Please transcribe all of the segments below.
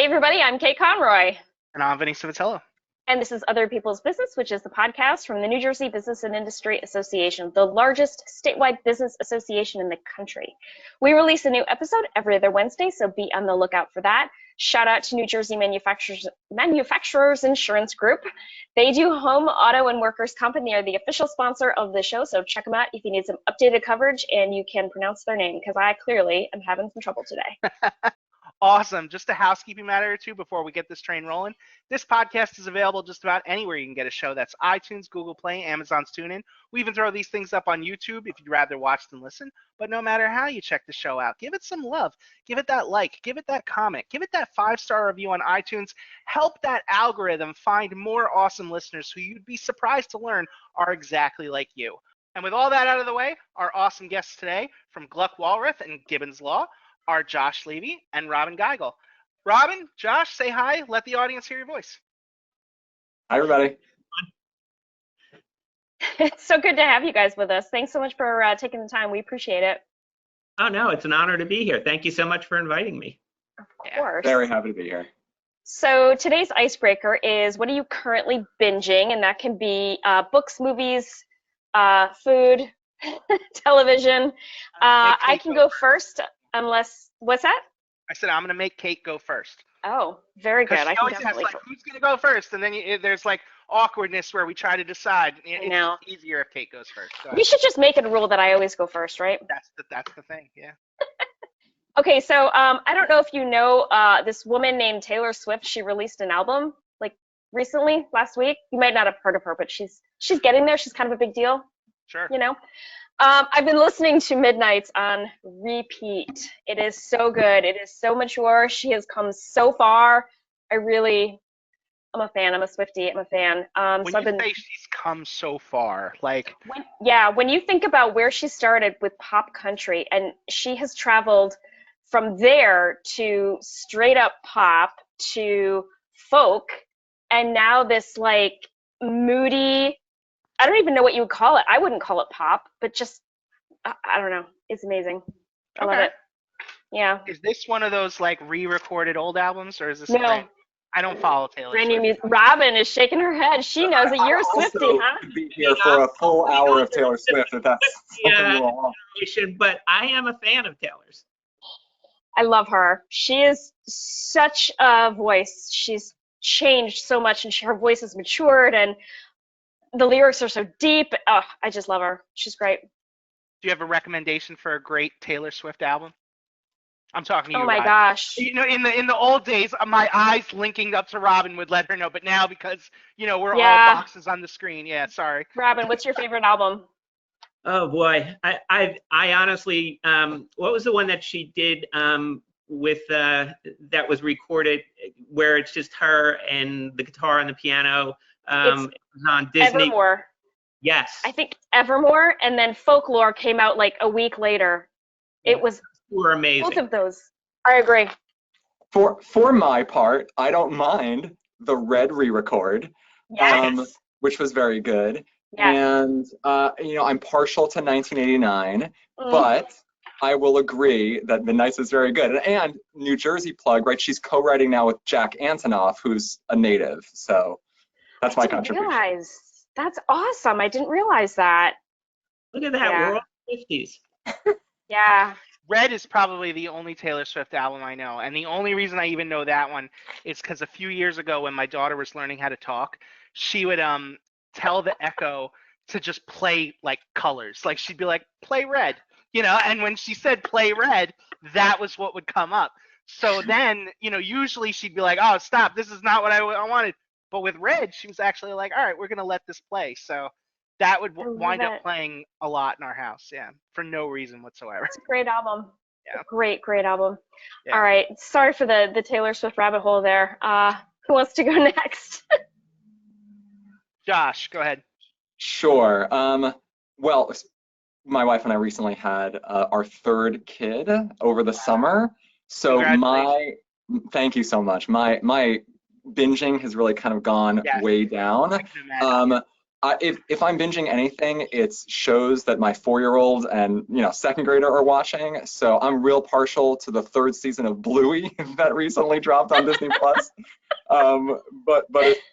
Hey everybody, I'm Kate Conroy, And I'm Vinny Savatello. and this is Other People's Business, which is the podcast from the New Jersey Business and Industry Association, the largest statewide business association in the country. We release a new episode every other Wednesday, so be on the lookout for that. Shout out to New Jersey Manufacturers Insurance Group. They do home, auto, and workers' comp, and they are the official sponsor of the show, so check them out if you need some updated coverage and you can pronounce their name, because I clearly am having some trouble today. Awesome. Just a housekeeping matter or two before we get this train rolling. This podcast is available just about anywhere you can get a show. That's iTunes, Google Play, Amazon's TuneIn. We even throw these things up on YouTube if you'd rather watch than listen. But no matter how you check the show out, give it some love. Give it that like. Give it that comment. Give it that 5-star review on iTunes. Help that algorithm find more awesome listeners who you'd be surprised to learn are exactly like you. And with all that out of the way, our awesome guests today from GluckWalrath and Gibbons Law are Josh Levy and Robyn Gigl. Robyn, Josh, say hi. Let the audience hear your voice. Hi, everybody. It's so good to have you guys with us. Thanks so much for taking the time. We appreciate it. Oh, no, it's an honor to be here. Thank you so much for inviting me. Of course. Very happy to be here. So today's icebreaker is, what are you currently binging? And that can be books, movies, food, television. I can go first. Unless, what's that? I said I'm going to make Kate go first. Oh, very good. I can always definitely. asks, like, who's going to go first? And then there's like awkwardness where we try to decide. know. It's easier if Kate goes first. We should just make it a rule that I always go first, right? That's the thing, yeah. Okay, so I don't know if you know this woman named Taylor Swift. She released an album like recently, last week. You might not have heard of her, but she's getting there. She's kind of a big deal. Sure. You know. I've been listening to Midnights on repeat. It is so good. It is so mature. She has come so far. I'm a fan. I'm a Swiftie. I'm a fan. When you say she's come so far, like... When you think about where she started with pop country, and she has traveled from there to straight up pop to folk, and now this like moody... I don't even know what you would call it. I wouldn't call it pop, but just, I don't know. It's amazing. I love it. Yeah. Is this one of those like re-recorded old albums, or is this No. I don't follow Taylor Brand new Swift. music. Robyn is shaking her head. She knows that you're a Swiftie, huh? Could be here for a full hour of Taylor Swift if that's something you all want. But I am a fan of Taylor's. I love her. She is such a voice. She's changed so much, and her voice has matured, and the lyrics are so deep. Oh, I just love her. She's great. Do you have a recommendation for a great Taylor Swift album? I'm talking to you. Oh my Robyn. gosh. You know, in the old days, my eyes linking up to Robyn would let her know. But now, because we're all boxes on the screen. Yeah, sorry. Robyn, what's your favorite album? Oh boy, I honestly, what was the one that she did with that was recorded where it's just her and the guitar and the piano? It was on Disney. Evermore. Yes. I think Evermore, and then Folklore came out like a week later. It was were amazing. both of those. I agree. For my part, I don't mind the Red re-record, Yes. which was very good. Yes. And I'm partial to 1989, but I will agree that Midnights is very good. And New Jersey plug, right? She's co-writing now with Jack Antonoff, who's a native. So that's my contribution. That's awesome. I didn't realize that. Look at that. Yeah. We're all 50s. Yeah. Red is probably the only Taylor Swift album I know, and the only reason I even know that one is because a few years ago when my daughter was learning how to talk, she would tell the Echo to just play like colors. Like she'd be like, play red, and when she said play red, that was what would come up. So then, usually she'd be like, oh, stop, this is not what I wanted. But with Red, she was actually like, all right, we're going to let this play. So that would wind up playing a lot in our house, yeah, for no reason whatsoever. It's a great album. Yeah. Great album. Yeah. All right. Sorry for the Taylor Swift rabbit hole there. Who wants to go next? Josh, go ahead. Sure. Well, my wife and I recently had our third kid over the summer. So thank you so much. My binging has really kind of gone way down. If I'm binging anything, it's shows that my 4-year-old and second grader are watching. So I'm real partial to the 3rd season of Bluey that recently dropped on Disney Plus. But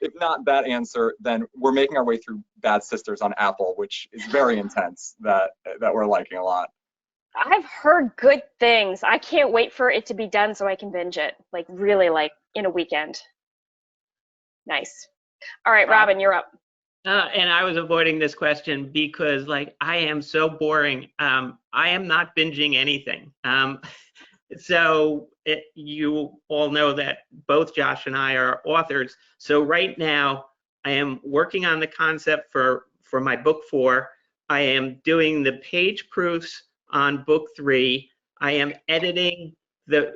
if not that answer, then we're making our way through Bad Sisters on Apple, which is very intense. That we're liking a lot. I've heard good things. I can't wait for it to be done so I can binge it, like really, like in a weekend. Nice. All right, Robyn, you're up. And I was avoiding this question because, like, I am so boring. I am not binging anything. You all know that both Josh and I are authors. So right now, I am working on the concept for my book 4. I am doing the page proofs on book 3. I am editing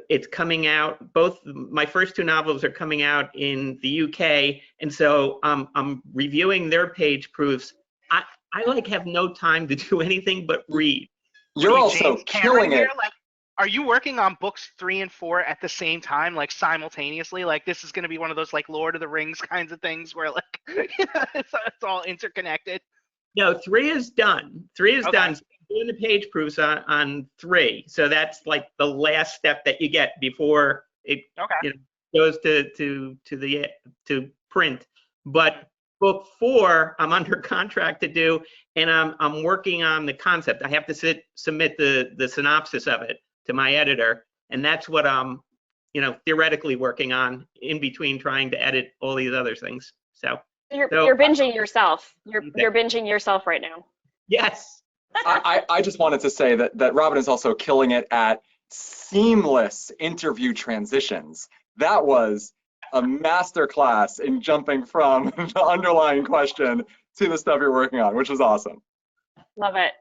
it's coming out. Both my first 2 novels are coming out in the UK, and so I'm reviewing their page proofs. I like have no time to do anything but read. You're also killing it. Like, are you working on books 3 and 4 at the same time, like simultaneously? Like this is going to be one of those like Lord of the Rings kinds of things where like it's all interconnected. No, 3 is done. 3 is Okay. done. So I'm doing the page proofs on 3. So that's like the last step that you get before it goes to print. But book 4, I'm under contract to do, and I'm working on the concept. I have to submit the synopsis of it to my editor, and that's what I'm theoretically working on in between trying to edit all these other things. So you're binging yourself. You're binging yourself right now. Yes. I just wanted to say that Robyn is also killing it at seamless interview transitions. That was a master class in jumping from the underlying question to the stuff you're working on, which was awesome. Love it.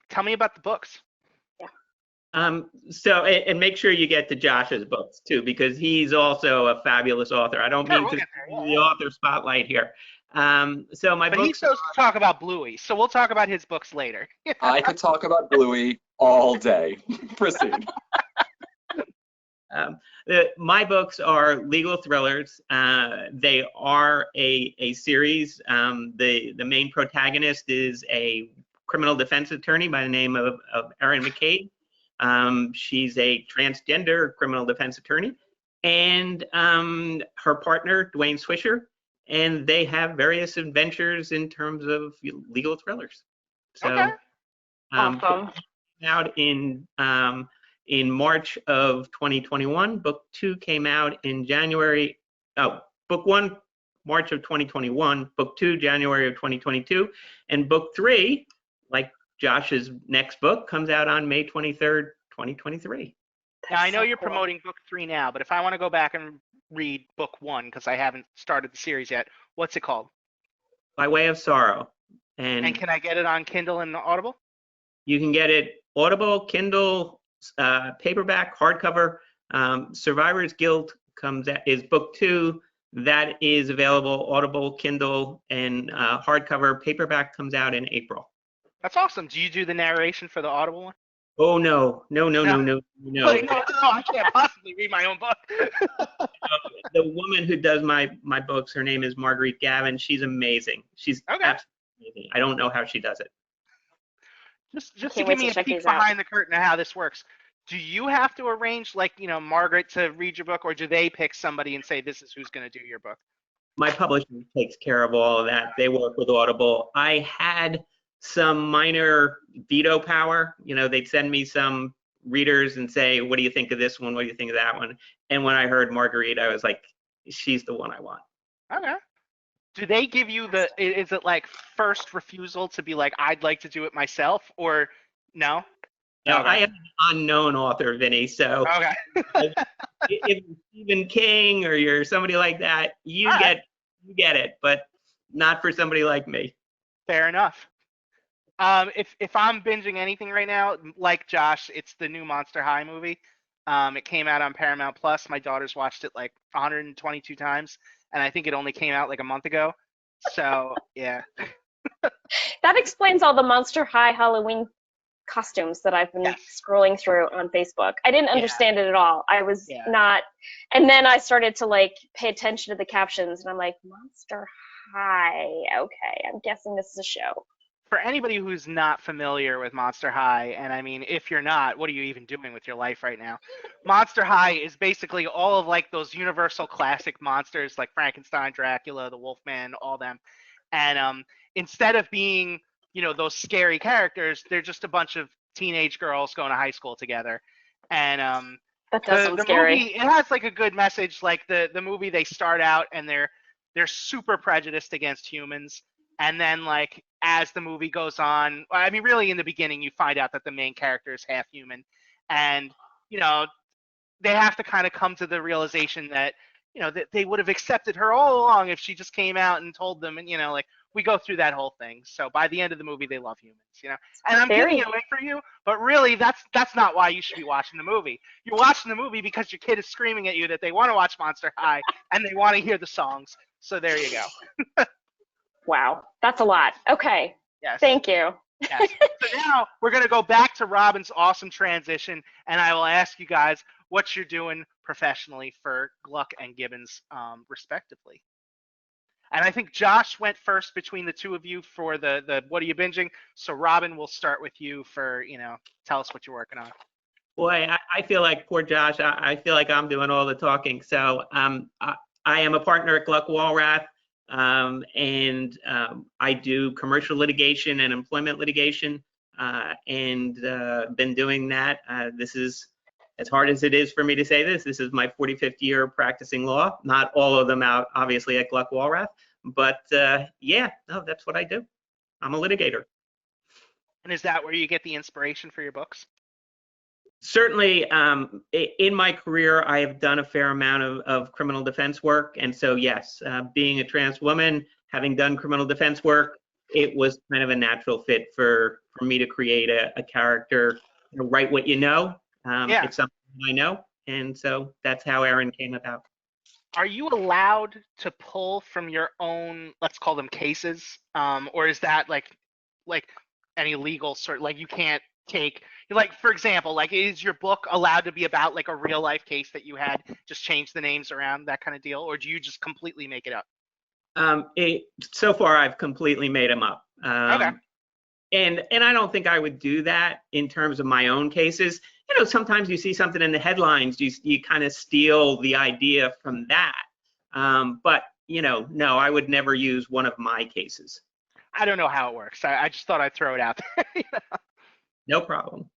Tell me about the books. So, and make sure you get to Josh's books too, because he's also a fabulous author. I don't mean to the author spotlight here. So my but books. He's supposed to talk about Bluey, so we'll talk about his books later. I could talk about Bluey all day. Proceed. My books are legal thrillers. They are a series. The main protagonist is a criminal defense attorney by the name of Erin McCabe. She's a transgender criminal defense attorney, and her partner, Dwayne Swisher, and they have various adventures in terms of legal thrillers. So, awesome. Out in March of 2021. Book 2 came out in January. Book 1, March of 2021. Book 2, January of 2022, and book 3, like Josh's next book, comes out on May 23rd, 2023. Now, I know you're promoting book 3 now, but if I want to go back and read book 1, because I haven't started the series yet, what's it called? By Way of Sorrow. And can I get it on Kindle and Audible? You can get it Audible, Kindle, paperback, hardcover. Survivor's Guilt is book 2. That is available Audible, Kindle, and hardcover. Paperback comes out in April. That's awesome. Do you do the narration for the Audible one? Oh, no. No. No, I can't possibly read my own book. The woman who does my books, her name is Marguerite Gavin. She's amazing. She's absolutely amazing. I don't know how she does it. Just to give me a peek behind the curtain of how this works. Do you have to arrange, like, Margaret to read your book, or do they pick somebody and say, this is who's going to do your book? My publisher takes care of all of that. They work with Audible. I had some minor veto power. They'd send me some readers and say, what do you think of this one? What do you think of that one? And when I heard Marguerite, I was like, she's the one I want. Okay. Do they give you is it like first refusal to be like, I'd like to do it myself, or no? No, okay. I am an unknown author, Vinny, so if you're Stephen King or you're somebody like that, you get it, but not for somebody like me. Fair enough. If I'm binging anything right now, like Josh, it's the new Monster High movie. It came out on Paramount Plus. My daughter's watched it like 122 times, and I think it only came out like a month ago. So, yeah. That explains all the Monster High Halloween costumes that I've been scrolling through on Facebook. I didn't understand it at all. I was not, and then I started to like pay attention to the captions, and I'm like, Monster High. Okay, I'm guessing this is a show. For anybody who's not familiar with Monster High, and I mean, if you're not, what are you even doing with your life right now? Monster High is basically all of like those universal classic monsters like Frankenstein, Dracula, the Wolfman, all them. And instead of being, those scary characters, they're just a bunch of teenage girls going to high school together. And That does sound the scary. movie, it has like a good message. Like the movie, they start out and they're super prejudiced against humans, and then like as the movie goes on, I mean, really in the beginning, you find out that the main character is half human, and they have to kind of come to the realization that that they would have accepted her all along if she just came out and told them, and like we go through that whole thing. So by the end of the movie, they love humans, and I'm giving it away for you, but really that's not why you should be watching the movie. You're watching the movie because your kid is screaming at you that they want to watch Monster High and they want to hear the songs. So there you go. Wow, that's a lot. Okay. Yes. Thank you. Yes. So now we're going to go back to Robyn's awesome transition, and I will ask you guys what you're doing professionally for Gluck and Gibbons, respectively. And I think Josh went first between the two of you for the what are you binging? So Robyn, we'll start with you for, tell us what you're working on. Boy, I feel like poor Josh. I feel like I'm doing all the talking. So I am a partner at GluckWalrath. And I do commercial litigation and employment litigation, and been doing that. This is, as hard as it is for me to say this is my 45th year practicing law. Not all of them out, obviously, at GluckWalrath, but yeah, no, that's what I do. I'm a litigator. And is that where you get the inspiration for your books? Certainly, in my career, I have done a fair amount of criminal defense work. And so, yes, being a trans woman, having done criminal defense work, it was kind of a natural fit for me to create a character, write what you know. Yeah. It's something I know. And so that's how Erin came about. Are you allowed to pull from your own, let's call them cases? Or is that like any legal sort, like you can't take, like, for example, like, is your book allowed to be about like a real life case that you had, just change the names around, that kind of deal, or do you just completely make it up? So far I've completely made them up. Okay. And I don't think I would do that in terms of my own cases. Sometimes you see something in the headlines, you kind of steal the idea from that. But no, I would never use one of my cases. I don't know how it works. I just thought I'd throw it out there. No problem.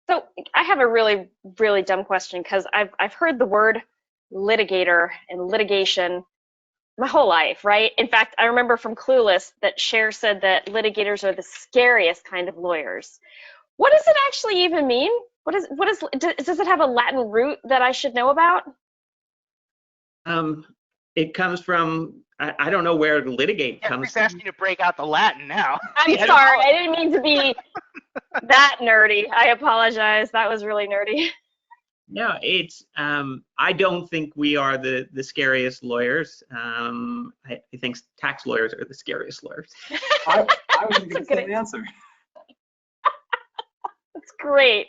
So I have a really, really dumb question, because I've heard the word litigator and litigation my whole life, right? In fact, I remember from Clueless that Cher said that litigators are the scariest kind of lawyers. What does it actually even mean? Does it have a Latin root that I should know about? It comes from, I don't know where litigate comes from. He's asking you to break out the Latin now. I'm sorry, I didn't mean to be that nerdy. I apologize. That was really nerdy. No, it's, I don't think we are the scariest lawyers. I think tax lawyers are the scariest lawyers. I was going to say the answer. That's great.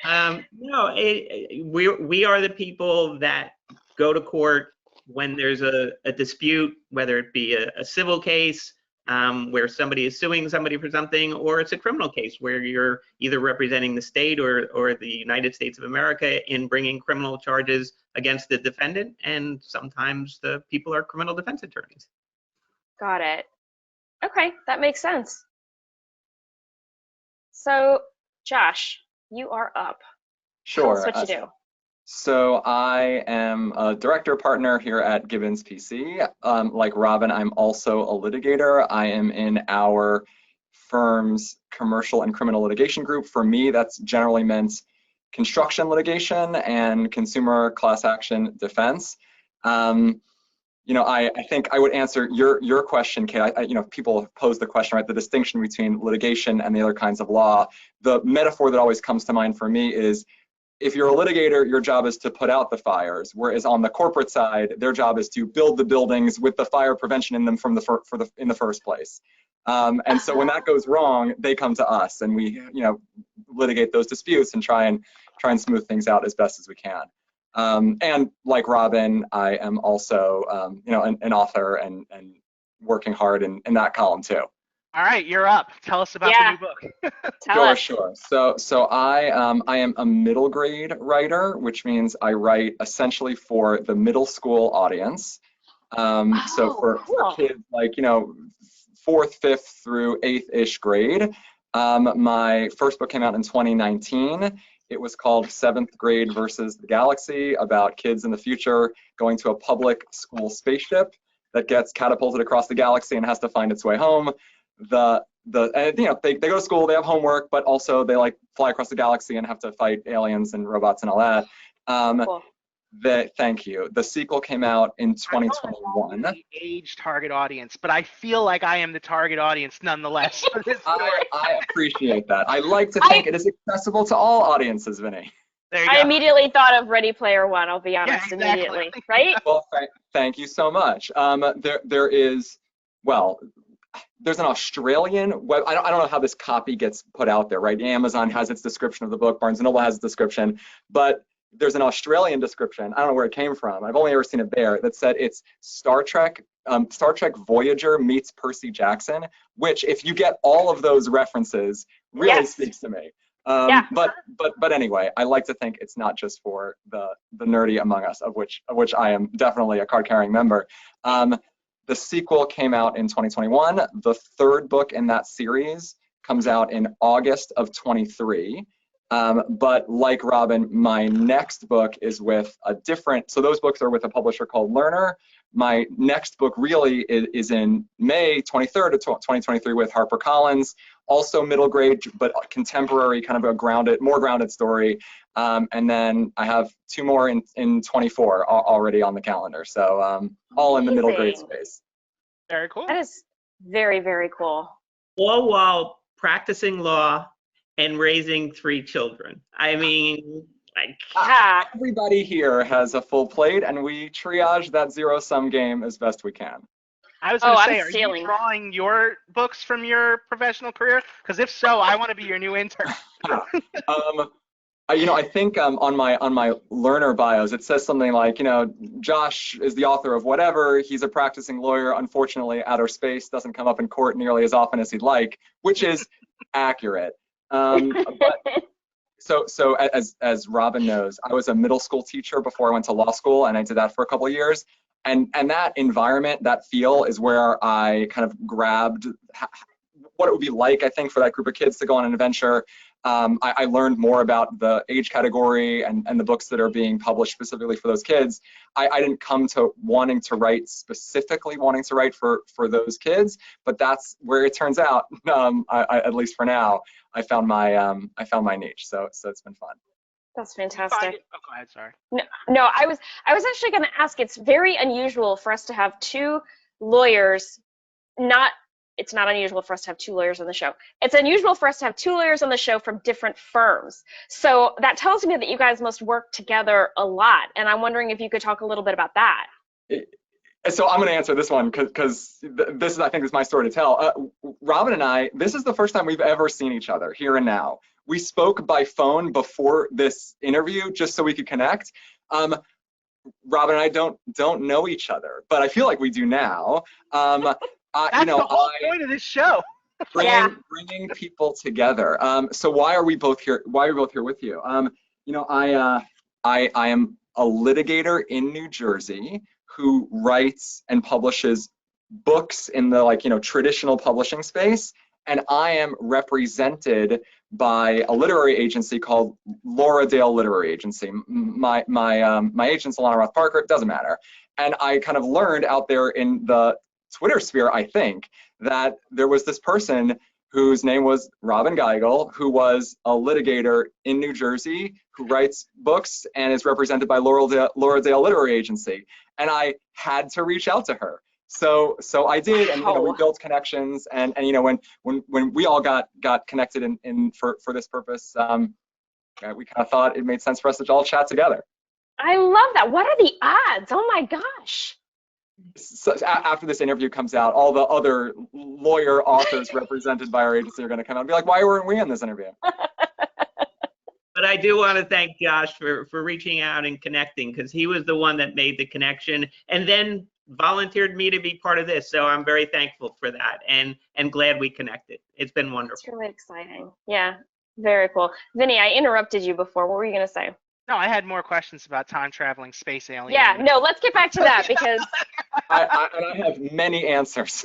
No, we are the people that go to court when there's a dispute, whether it be a civil case, where somebody is suing somebody for something, or it's a criminal case where you're either representing the state or the United States of America in bringing criminal charges against the defendant, and sometimes the people are criminal defense attorneys. Got it. Okay, that makes sense. So, Josh, you are up. Sure. Tell us what you do. So I am a director partner here at Gibbons P.C. Like Robyn, I'm also a litigator. I am in our firm's commercial and criminal litigation group. For me, that's generally meant construction litigation and consumer class action defense. I think I would answer your question, Kate. People pose the question, right? The distinction between litigation and the other kinds of law. The metaphor that always comes to mind for me is, if you're a litigator, your job is to put out the fires, whereas on the corporate side, their job is to build the buildings with the fire prevention in them from in the first place. And so when that goes wrong, they come to us, and we, litigate those disputes and try and smooth things out as best as we can. And like Robyn, I am also, an author and working hard in that column too. All right, you're up. Tell us about the new book. Tell us. Sure. So I am a middle grade writer, which means I write essentially for the middle school audience. So for kids like, 4th, 5th through 8th-ish grade. My first book came out in 2019. It was called 7th Grade versus the Galaxy, about kids in the future going to a public school spaceship that gets catapulted across the galaxy and has to find its way home. And, they go to school, they have homework, but also they like fly across the galaxy and have to fight aliens and robots and all that. Cool. Thank you. The sequel came out in 2021. The age target audience, but I feel like I am the target audience nonetheless for this story. I appreciate that. I like to think it is accessible to all audiences, Vinny. There you I go. immediately thought of Ready Player One, I'll be honest, Yeah, exactly. immediately, right? Well, thank you so much. There's an Australian web. I don't know how this copy gets put out there, right? Amazon has its description of the book, Barnes & Noble has its description, but there's an Australian description. I don't know where it came from. I've only ever seen it there, that said it's Star Trek Voyager meets Percy Jackson, which, if you get all of those references, really speaks to me. But anyway, I like to think it's not just for the nerdy among us, of which I am definitely a card-carrying member. The sequel came out in 2021. The 3rd book in that series comes out in August of 23. But like Robin, my next book is with so those books are with a publisher called Learner. My next book really is in May 23rd of 2023 with HarperCollins, also middle grade, but contemporary, kind of a more grounded story. And then I have 2 more in 24 already on the calendar. So all in the middle grade space. Very cool. That is very, very cool. All while practicing law and raising 3 children. I mean, everybody here has a full plate, and we triage that zero-sum game as best we can. I was going to say, are you drawing your books from your professional career? Because if so, I want to be your new intern. I think on my Learner bios, it says something like, Josh is the author of whatever. He's a practicing lawyer. Unfortunately, outer space doesn't come up in court nearly as often as he'd like, which is accurate. So as Robin knows, I was a middle school teacher before I went to law school, and I did that for a couple of years. And that environment, that feel, is where I kind of grabbed what it would be like, I think, for that group of kids to go on an adventure. I learned more about the age category and the books that are being published specifically for those kids. I didn't come to specifically wanting to write for those kids, but that's where it turns out. At least for now, I found my niche. So it's been fun. That's fantastic. Oh, go ahead. Sorry. No, I was actually going to ask. It's very unusual for us to have 2 lawyers. It's not unusual for us to have 2 lawyers on the show. It's unusual for us to have 2 lawyers on the show from different firms. So that tells me that you guys must work together a lot. And I'm wondering if you could talk a little bit about that. So I'm going to answer this one because I think, is my story to tell. Robin and I, this is the first time we've ever seen each other here and now. We spoke by phone before this interview just so we could connect. Robin and I don't know each other, but I feel like we do now. That's the whole point of this show. Bringing people together. So why are we both here? Why are we both here with you? I am a litigator in New Jersey who writes and publishes books in the traditional publishing space, and I am represented by a literary agency called Laura Dale Literary Agency. My agent's Alana Roth Parker. It doesn't matter. And I kind of learned out there in the Twitter sphere, I think, that there was this person whose name was Robyn Gigl, who was a litigator in New Jersey, who writes books and is represented by Laura Dale Literary Agency. And I had to reach out to her. So I did, and we built connections. And when we all got connected for this purpose, we kind of thought it made sense for us to all chat together. I love that. What are the odds? Oh my gosh. So after this interview comes out, all the other lawyer authors represented by our agency are going to come out and be like, why weren't we in this interview? But I do want to thank Josh for reaching out and connecting, because he was the one that made the connection. And then volunteered me to be part of this. So I'm very thankful for that, and glad we connected. It's been wonderful. It's really exciting. Yeah, very cool. Vinny, I interrupted you before. What were you going to say? No, I had more questions about time traveling space aliens. Yeah, no, let's get back to that because I have many answers.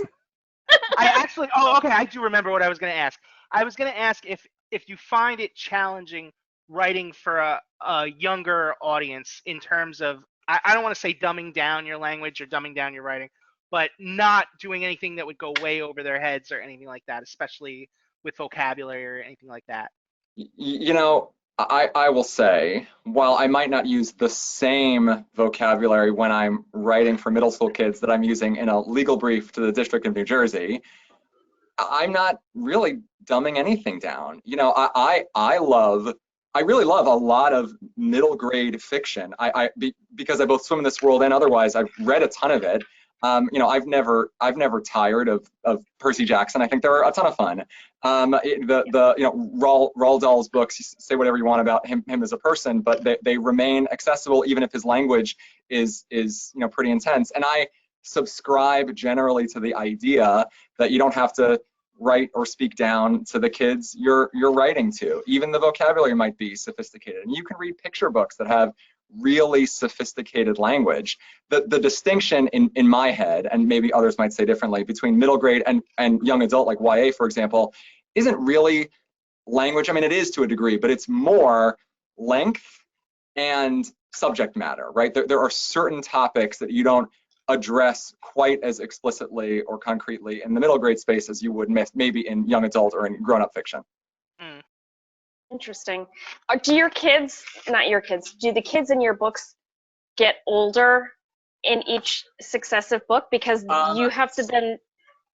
I actually, okay, I do remember what I was going to ask. I was going to ask if you find it challenging writing for a younger audience in terms of, I don't want to say dumbing down your language or dumbing down your writing, but not doing anything that would go way over their heads or anything like that, especially with vocabulary or anything like that. You know, I will say, while I might not use the same vocabulary when I'm writing for middle school kids that I'm using in a legal brief to the District of New Jersey, I'm not really dumbing anything down. You know, I really love a lot of middle grade fiction. Because I both swim in this world and otherwise, I've read a ton of it. You know, I've never tired of Percy Jackson. I think they're a ton of fun. You know, Roald Dahl's books, you say whatever you want about him as a person, but they remain accessible even if his language is you know, pretty intense. And I subscribe generally to the idea that you don't have to write or speak down to the kids you're writing to. Even the vocabulary might be sophisticated, and you can read picture books that have really sophisticated language. The distinction in my head, and maybe others might say differently, between middle grade and young adult, like YA, for example, isn't really language. I mean, it is to a degree, but it's more length and subject matter, right? There are certain topics that you don't address quite as explicitly or concretely in the middle grade space as you would maybe in young adult or in grown-up fiction. Mm. interesting. Do your kids, not your kids, do the kids in your books get older in each successive book? Because you have to then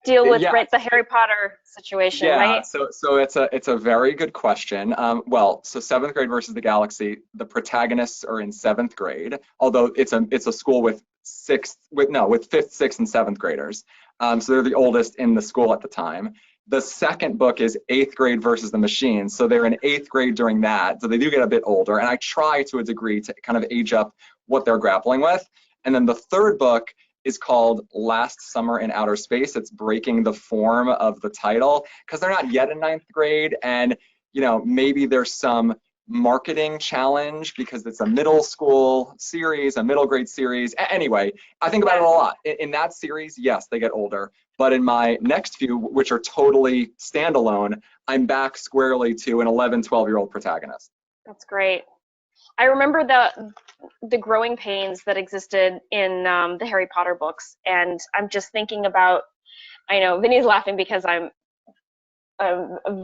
deal with the Harry Potter situation, right? So it's a very good question. Well, so 7th grade versus the Galaxy, the protagonists are in 7th grade, although it's a school with 5th, 6th, and 7th graders. So they're the oldest in the school at the time. The second book is 8th grade versus the Machines. So they're in 8th grade during that. So they do get a bit older. And I try to a degree to kind of age up what they're grappling with. And then the third book is called Last Summer in Outer Space. It's breaking the form of the title because they're not yet in 9th grade. And, you know, maybe there's some marketing challenge because it's a middle school series, a middle grade series. Anyway, I think about it a lot. In that series, yes, they get older. But in my next few, which are totally standalone, I'm back squarely to an 11, 12-year-old protagonist. That's great. I remember the growing pains that existed in the Harry Potter books, and I'm just thinking about, I know Vinny's laughing because I'm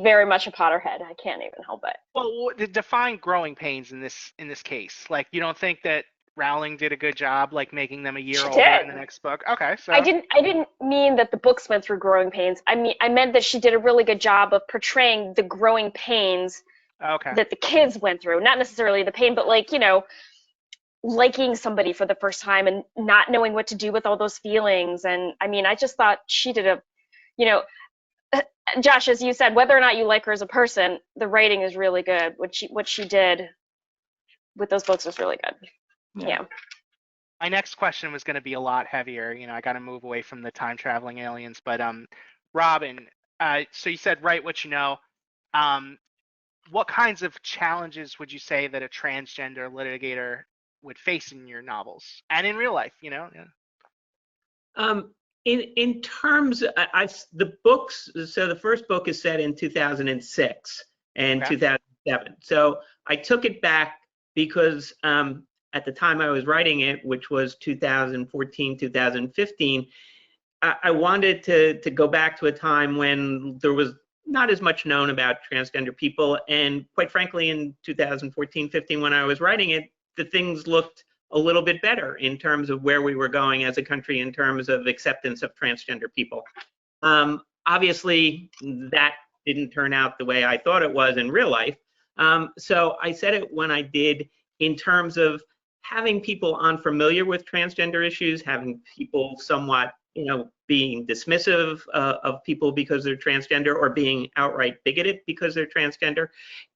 very much a Potterhead. I can't even help it. Well, define growing pains in this case. Like, you don't think that Rowling did a good job, like making them a year older in the next book? Okay, so I didn't mean that the books went through growing pains. I meant that she did a really good job of portraying the growing pains that the kids went through. Not necessarily the pain, but like, you know, liking somebody for the first time and not knowing what to do with all those feelings. And I mean, I just thought she did you know, Josh, as you said, whether or not you like her as a person, the writing is really good. What she did with those books was really good. Yeah. My next question was going to be a lot heavier. You know, I got to move away from the time traveling aliens. But Robyn, so you said write what you know. What kinds of challenges would you say that a transgender litigator would face in your novels and in real life? You know. Yeah. In terms, the books. So the first book is set in 2006 and 2007. So I took it back because at the time I was writing it, which was 2014, 2015, I wanted to go back to a time when there was not as much known about transgender people. And quite frankly, in 2014, 15, when I was writing it, the things looked a little bit better in terms of where we were going as a country in terms of acceptance of transgender people. Obviously, that didn't turn out the way I thought it was in real life. So I said it when I did in terms of having people unfamiliar with transgender issues, having people somewhat, you know, being dismissive of people because they're transgender or being outright bigoted because they're transgender.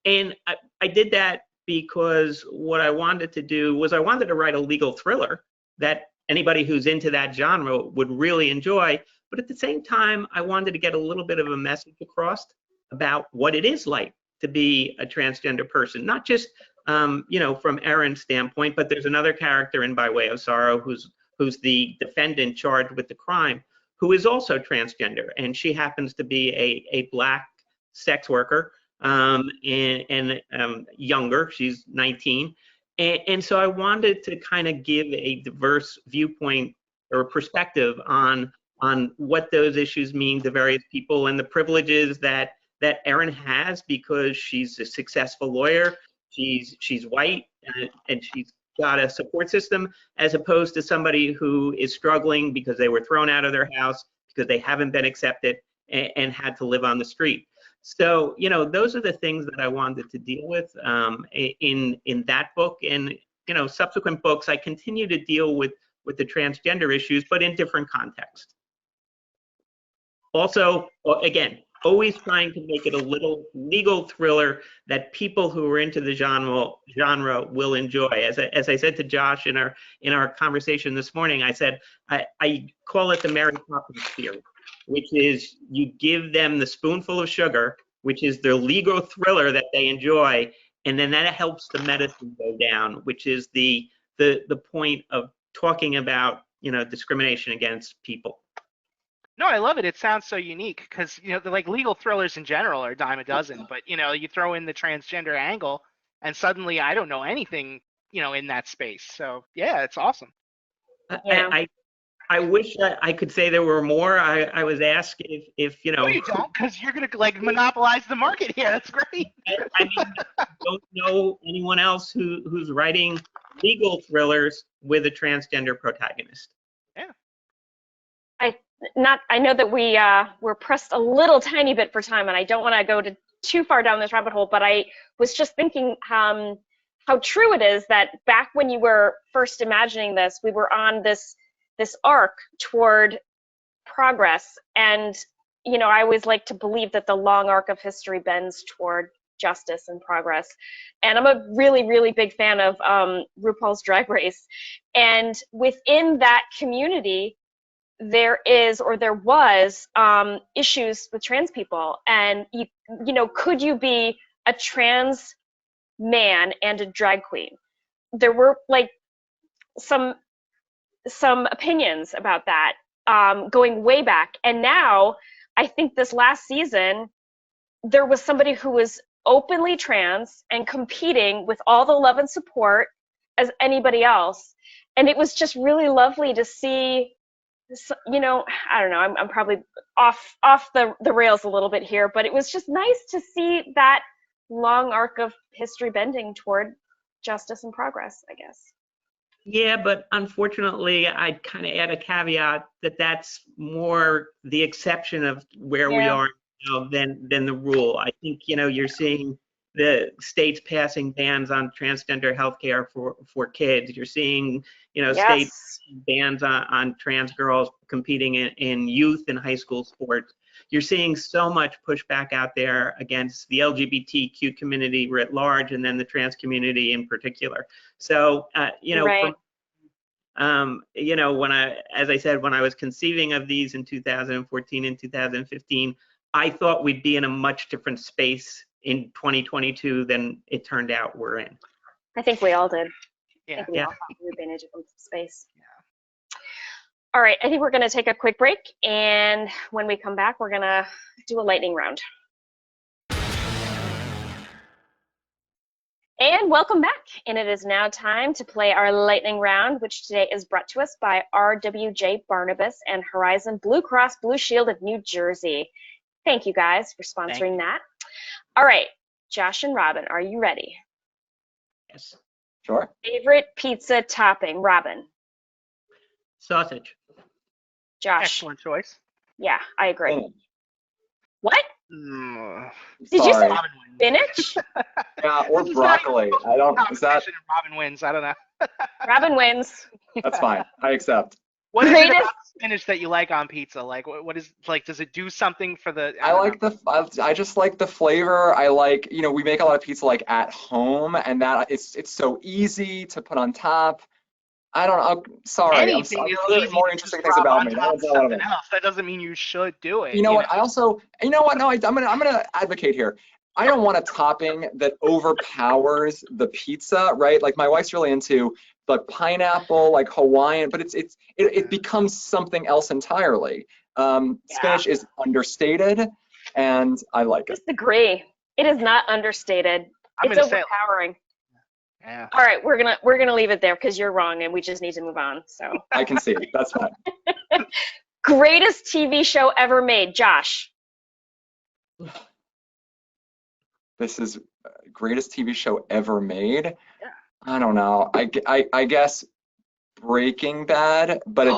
And I did that because what I wanted to do was I wanted to write a legal thriller that anybody who's into that genre would really enjoy. But at the same time, I wanted to get a little bit of a message across about what it is like to be a transgender person, not just you know, from Erin's standpoint, but there's another character in By Way of Sorrow who's the defendant charged with the crime, who is also transgender, and she happens to be a Black sex worker and younger. She's 19, and so I wanted to kind of give a diverse viewpoint or perspective on what those issues mean to various people and the privileges that Erin has because she's a successful lawyer. She's white and she's got a support system, as opposed to somebody who is struggling because they were thrown out of their house, because they haven't been accepted and had to live on the street. So, you know, those are the things that I wanted to deal with in that book. And, you know, subsequent books, I continue to deal with the transgender issues, but in different contexts. Also, again, always trying to make it a little legal thriller that people who are into the genre will enjoy. As I said to Josh in our conversation this morning, I said I call it the Mary Poppins theory, which is you give them the spoonful of sugar, which is their legal thriller that they enjoy, and then that helps the medicine go down, which is the point of talking about, you know, discrimination against people. No, I love it. It sounds so unique because, you know, like legal thrillers in general are a dime a dozen, but, you know, you throw in the transgender angle and suddenly I don't know anything, you know, in that space. So, yeah, it's awesome. Yeah. I wish I could say there were more. I was asked if you know. No, you don't, because you're going to, like, monopolize the market here. That's great. I mean, I don't know anyone else who's writing legal thrillers with a transgender protagonist. Yeah. I know that we're pressed a little tiny bit for time, and I don't want to go too far down this rabbit hole, but I was just thinking how true it is that back when you were first imagining this, we were on this arc toward progress, and, you know, I always like to believe that the long arc of history bends toward justice and progress. And I'm a really, really big fan of RuPaul's Drag Race, and within that community, there was issues with trans people, and you know, could you be a trans man and a drag queen? There were like some opinions about that going way back, and now I think this last season there was somebody who was openly trans and competing with all the love and support as anybody else, and it was just really lovely to see. You know, I don't know, I'm probably off the rails a little bit here, but it was just nice to see that long arc of history bending toward justice and progress, I guess. Yeah, but unfortunately, I'd kind of add a caveat that that's more the exception of where we are now than the rule. I think, you know, you're seeing the states passing bans on transgender healthcare for kids. You're seeing, you know, states bans on trans girls competing in youth and high school sports. You're seeing so much pushback out there against the LGBTQ community writ large, and then the trans community in particular. So, you know, right. You know, as I said, when I was conceiving of these in 2014 and 2015, I thought we'd be in a much different space in 2022 than it turned out we're in. I think we all did. Yeah. I think we all thought we would be in a different space. Yeah. All right, I think we're going to take a quick break, and when we come back, we're going to do a lightning round. And welcome back, and it is now time to play our lightning round, which today is brought to us by RWJ Barnabas and Horizon Blue Cross Blue Shield of New Jersey. Thank you guys for sponsoring that. All right, Josh and Robin, are you ready? Yes. Sure. Favorite pizza topping, Robin? Sausage. Josh? Excellent choice. Yeah, I agree. Spinach. What? Mm. Did you say Robin wins. spinach? Yeah, or broccoli. I don't. Is that? Robin wins. I don't know. Robin wins. That's fine. I accept. What is it about spinach that you like on pizza? Like, what is, like, does it do something for the? I just like the flavor. I like, you know, we make a lot of pizza like at home, and that it's so easy to put on top. I don't know. Sorry. I'm Anything sorry. is There are easy more to interesting just things drop about on me. top of That's not one of something them. else. That doesn't mean you should do it. You know what? I also, you know what? No, I'm gonna advocate here. I don't want a topping that overpowers the pizza, right? Like my wife's really into the pineapple, like Hawaiian, but it becomes something else entirely. Spinach is understated, and I like it. Disagree. It is not understated. I'm It's gonna say, overpowering. yeah. All right, we're gonna leave it there because you're wrong, and we just need to move on. So, I can see it. That's fine. greatest TV show ever made, Josh. This is greatest TV show ever made. I don't know. I guess Breaking Bad, but it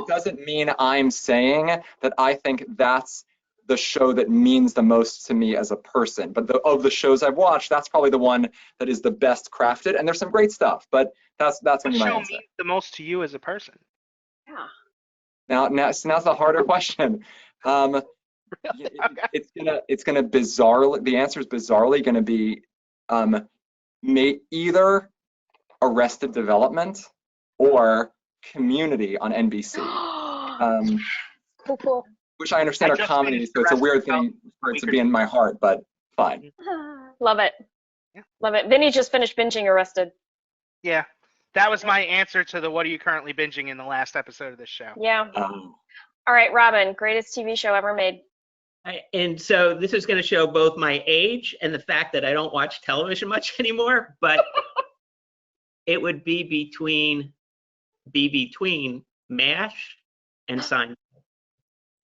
doesn't mean I'm saying that I think that's the show that means the most to me as a person. But of the shows I've watched, that's probably the one that is the best crafted. And there's some great stuff, but that's gonna What be my show answer. means the most to you as a person? Yeah. So now's the harder question. It's gonna bizarrely. The answer is bizarrely gonna be either Arrested Development or Community on NBC. Cool. Which I understand I are just comedies, finished so it's a weird Arrested thing for it to week or be in two my ago. heart, but fine. Love it. Yeah. Love it. Vinny just finished binging Arrested. Yeah, that was my answer to the what are you currently binging in the last episode of this show. Yeah. All right, Robyn, greatest TV show ever made. And so this is going to show both my age and the fact that I don't watch television much anymore, but it would be between MASH and Seinfeld.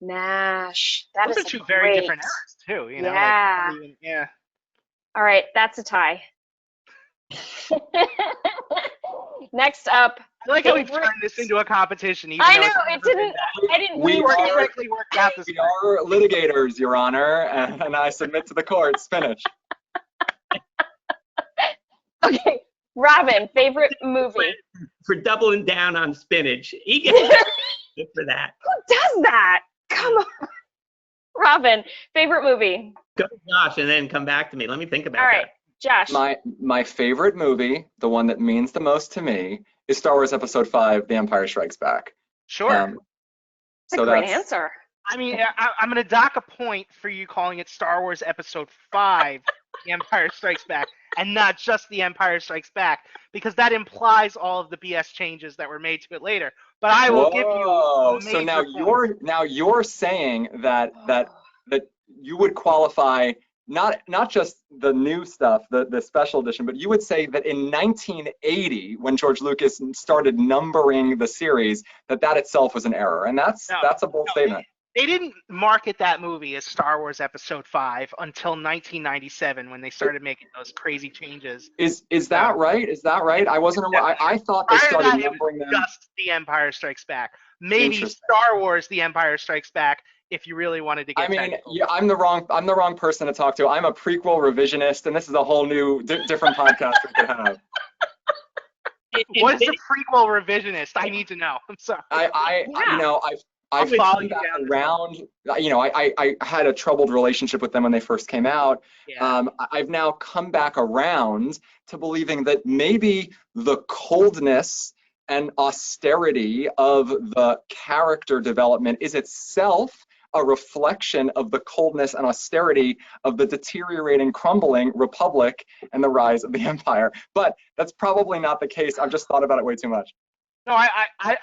MASH. Those are two very different eras too. You know, Yeah. like, yeah. All right, that's a tie. Next up. I like how we've turned this into a competition. Even I though know, it's it never been didn't. that. I didn't We mean are- to. Exactly worked out this We are litigators, Your Honor, and I submit to the court. Spinach. Okay, Robyn, favorite movie. For doubling down on spinach. He gets good for that. Who does that? Come on. Robyn, favorite movie. Go to Josh and then come back to me. Let me think about All right, Josh. My favorite movie, the one that means the most to me, is Star Wars Episode 5: The Empire Strikes Back. Sure. That's a great answer. I mean, I'm going to dock a point for you calling it Star Wars Episode 5, The Empire Strikes Back, and not just The Empire Strikes Back, because that implies all of the BS changes that were made to it later. But I will give you a So major now you're saying that you would qualify not just the new stuff, the special edition, but you would say that in 1980, when George Lucas started numbering the series, that itself was an error, and that's a bold statement. They didn't market that movie as Star Wars Episode 5 until 1997 when they started making those crazy changes. Is that right? Is that right? I wasn't aware. I thought they Prior to started that, numbering them. Just The Empire Strikes Back. Maybe Interesting. Star Wars The Empire Strikes Back if you really wanted to get I mean, technical. yeah, I'm the wrong person to talk to. I'm a prequel revisionist, and this is a whole new different podcast we could have. What is a prequel revisionist? I need to know. I'm sorry. I've follow come you back down this around. I had a troubled relationship with them when they first came out. Yeah. I've now come back around to believing that maybe the coldness and austerity of the character development is itself a reflection of the coldness and austerity of the deteriorating, crumbling republic and the rise of the empire. But that's probably not the case. I've just thought about it way too much. No,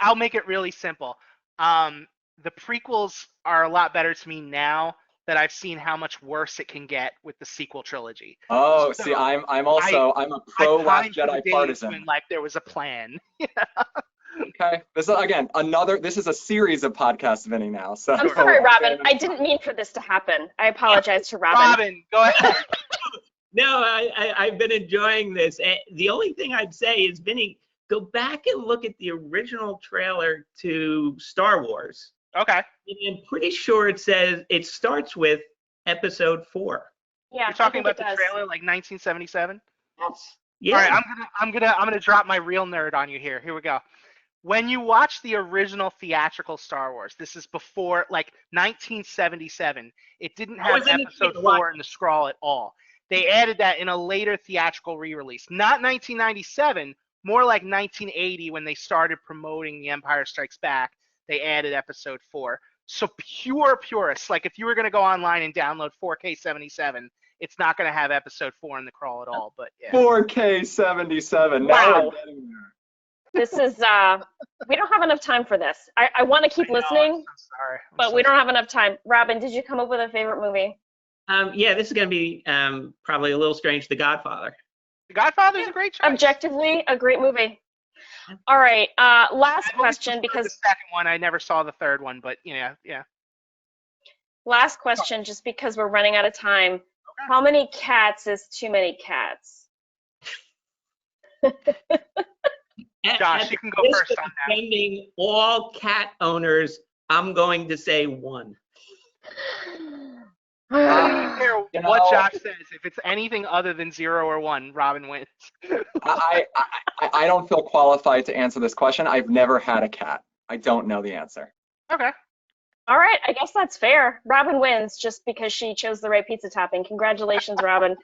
I'll make it really simple. The prequels are a lot better to me now that I've seen how much worse it can get with the sequel trilogy. Oh, So see, I'm a pro Last Jedi partisan. When, like, there was a plan. Okay, this is a series of podcasts, Vinny, now. So I'm sorry, Robyn. I didn't mean for this to happen. I apologize to Robyn. Robyn, go ahead. No, I've been enjoying this. The only thing I'd say is, Vinny, go back and look at the original trailer to Star Wars. Okay. I'm pretty sure it starts with Episode 4. Yeah, You're talking about the does. trailer, like 1977. Yeah. All right, I'm gonna drop my real nerd on you here. Here we go. When you watch the original theatrical Star Wars, this is before, like, 1977. It didn't have Episode 4 in the scroll at all. They added that in a later theatrical re-release, not 1997, more like 1980 when they started promoting The Empire Strikes Back. They added episode 4. So pure purists, like if you were going to go online and download 4K77, it's not going to have episode 4 in the crawl at all. But yeah. 4K77. Now Wow. we're getting there. This is, we don't have enough time for this. I want to keep listening, I'm sorry. but we don't have enough time. Robyn, did you come up with a favorite movie? Yeah, this is going to be probably a little strange. The Godfather. The Godfather's a great choice. Objectively, a great movie. All right, last I've always question, preferred because the second one, I never saw the third one, but yeah. last question, just because we're running out of time. How many cats is too many cats? Josh, you can go Risk first of on that. offending all cat owners, I'm going to say 1. I don't care You what know- Josh says. If it's anything other than 0 or 1, Robyn wins. I don't feel qualified to answer this question. I've never had a cat. I don't know the answer. Okay. All right, I guess that's fair. Robyn wins just because she chose the right pizza topping. Congratulations, Robyn.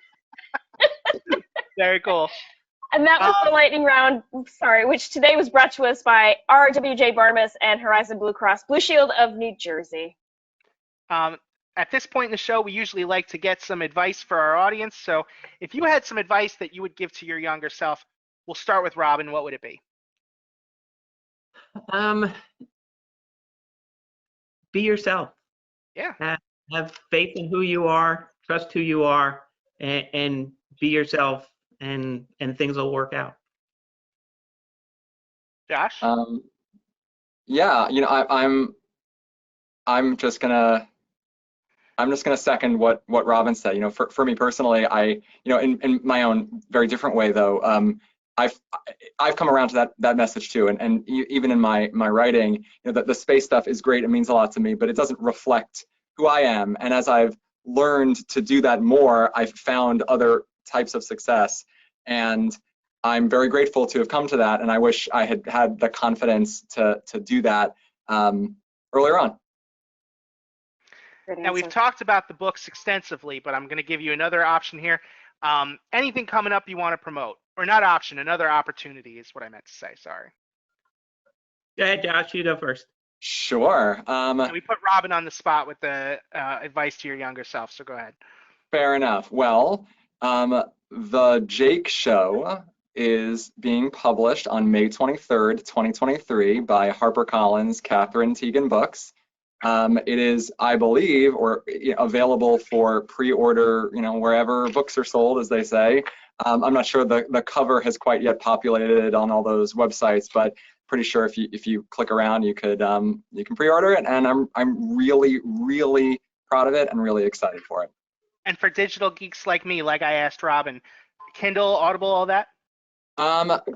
Very cool. And that was the lightning round, which today was brought to us by RWJ Barnabas and Horizon Blue Cross Blue Shield of New Jersey. At this point in the show, we usually like to get some advice for our audience. So if you had some advice that you would give to your younger self, we'll start with Robyn. What would it be? Be yourself. Yeah. Have faith in who you are, trust who you are, and be yourself, and things will work out. Josh? Yeah, I'm just gonna second what Robyn said. For me personally, in my own very different way though, I've come around to that message too, and even in my writing, the space stuff is great. It means a lot to me, but it doesn't reflect who I am. And as I've learned to do that more, I've found other types of success, and I'm very grateful to have come to that. And I wish I had had the confidence to do that earlier on. Now, we've talked about the books extensively, but I'm going to give you another option here. Anything coming up you want to promote? Or not option, another opportunity is what I meant to say, sorry. Go ahead, Josh, you go first. Sure. And we put Robyn on the spot with the advice to your younger self, so go ahead. Fair enough. Well, the Jake Show is being published on May 23rd, 2023 by HarperCollins, Catherine Teagan Books. It is, I believe, available for pre-order, wherever books are sold, as they say. I'm not sure the cover has quite yet populated on all those websites, but pretty sure if you click around, you can pre-order it, and I'm really, really proud of it and really excited for it. And for digital geeks like me, like I asked Robyn, Kindle, Audible, all that?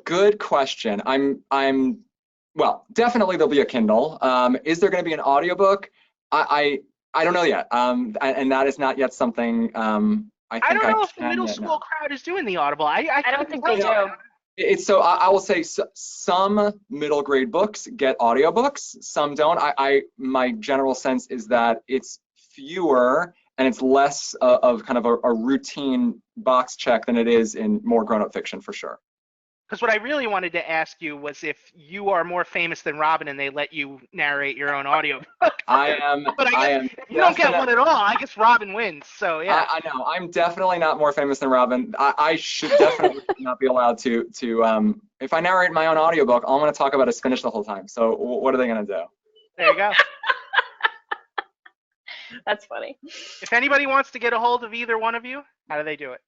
Good question. Well, definitely there'll be a Kindle. Is there going to be an audiobook? I don't know yet. And that is not yet something I don't know if the middle school crowd is doing the Audible. I don't think they do. It's so I will say some middle grade books get audiobooks, some don't. My general sense is that it's fewer and it's less of kind of a routine box check than it is in more grown-up fiction, for sure. Because what I really wanted to ask you was if you are more famous than Robyn and they let you narrate your own audio. I am. But I guess if you don't get one at all, I guess Robyn wins. So yeah. I know. I'm definitely not more famous than Robyn. I should definitely not be allowed to. If I narrate my own audiobook, all I'm going to talk about is Finnish the whole time. So what are they going to do? There you go. That's funny. If anybody wants to get a hold of either one of you, how do they do it?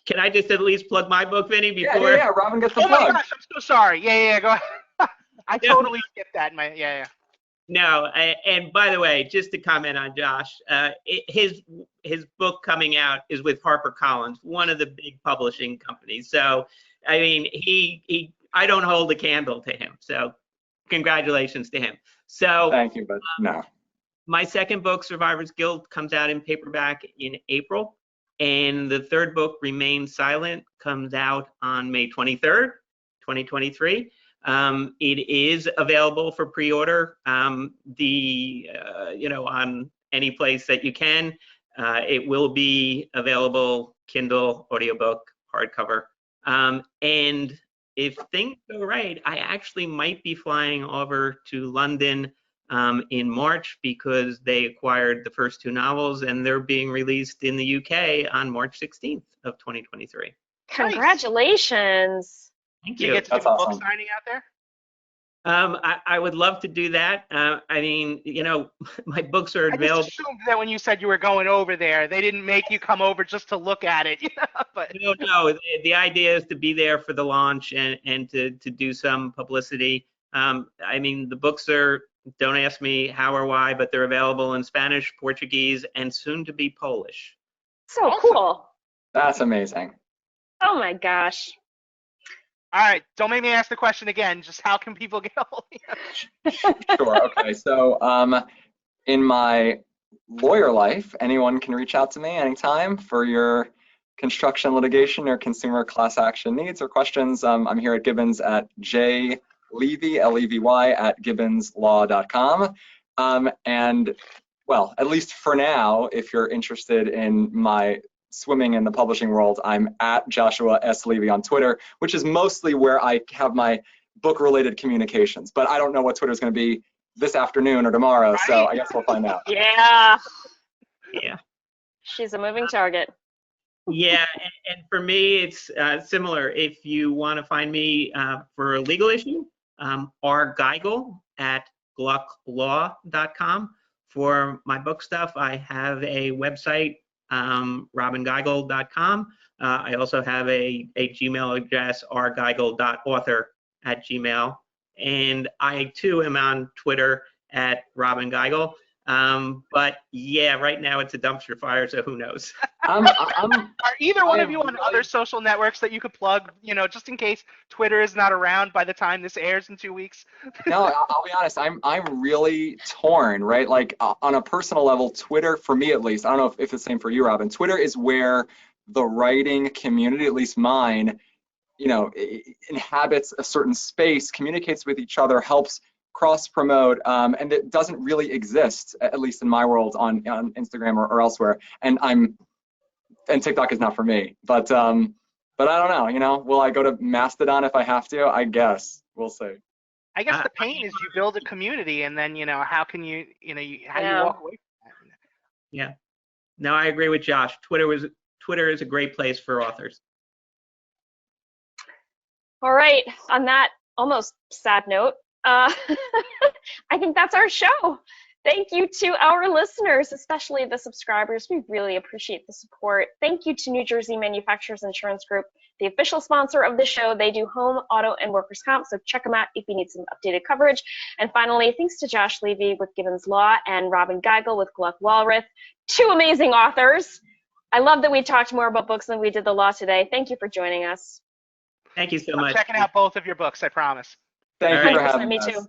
Can I just at least plug my book, Vinny, before? Yeah, Robyn gets the plug. Oh my gosh, I'm so sorry. Yeah, go ahead. I totally skipped that. Yeah. No, and by the way, just to comment on Josh, his book coming out is with HarperCollins, one of the big publishing companies. So, I mean, I don't hold a candle to him. So, congratulations to him. So, thank you, but no. My second book, Survivor's Guild, comes out in paperback in April. And the third book, Remain Silent, comes out on May 23rd, 2023. It is available for pre-order, on any place that you can. It will be available Kindle, audiobook, hardcover. And if things go right, I actually might be flying over to London in March because they acquired the first 2 novels and they're being released in the UK on March 16th of 2023. Congratulations. Thank Do you you. get to That's do a awesome. book signing out there? I would love to do that. I mean, my books are I just available. assumed that when you said you were going over there, they didn't make you come over just to look at it. But No, the idea is to be there for the launch and to do some publicity. I mean, the books are, don't ask me how or why, but they're available in Spanish, Portuguese, and soon to be Polish. So Awesome. cool. That's amazing. Oh my gosh. all right, don't make me ask the question again. Just how can people get a hold of you? Sure. Okay. So, in my lawyer life, anyone can reach out to me anytime for your construction litigation or consumer class action needs or questions. I'm here at Gibbons at jlevy, Levy, at gibbonslaw.com. And well, at least for now, if you're interested in my swimming in the publishing world, I'm at Joshua S. Levy on Twitter, which is mostly where I have my book-related communications. But I don't know what Twitter is going to be this afternoon or tomorrow, so I guess we'll find out. Yeah. Yeah. She's a moving target. Yeah, and for me, it's similar. If you want to find me for a legal issue, R. Gigl at GluckWalrath.com. For my book stuff, I have a website, RobynGigl.com. I also have a Gmail address, rgigl.author@gmail. And I, too, am on Twitter at Robyn Gigl. But yeah, right now it's a dumpster fire, so who knows? Are either one of you on other social networks that you could plug, just in case Twitter is not around by the time this airs in 2 weeks? No, I'll be honest. I'm really torn, right? Like on a personal level, Twitter, for me at least, I don't know if it's the same for you, Robyn. Twitter is where the writing community, at least mine, inhabits a certain space, communicates with each other, helps cross promote, and it doesn't really exist, at least in my world, on Instagram or elsewhere. And TikTok is not for me. But I don't know. Will I go to Mastodon if I have to? I guess we'll see. I guess the pain is you build a community, and then how can you how do you walk away from that? Yeah. No, I agree with Josh. Twitter is a great place for authors. All right. On that almost sad note, I think that's our show. Thank you to our listeners, especially the subscribers. We really appreciate the support. Thank you to New Jersey Manufacturers Insurance Group, the official sponsor of the show. They do home, auto, and workers' comp, so check them out if you need some updated coverage. And finally, thanks to Josh Levy with Gibbons Law and Robyn Gigl with GluckWalrath, 2 amazing authors. I love that we talked more about books than we did the law today. Thank you for joining us. Thank you so I'm much. checking out both of your books, I promise. Thank you for having Me us. too.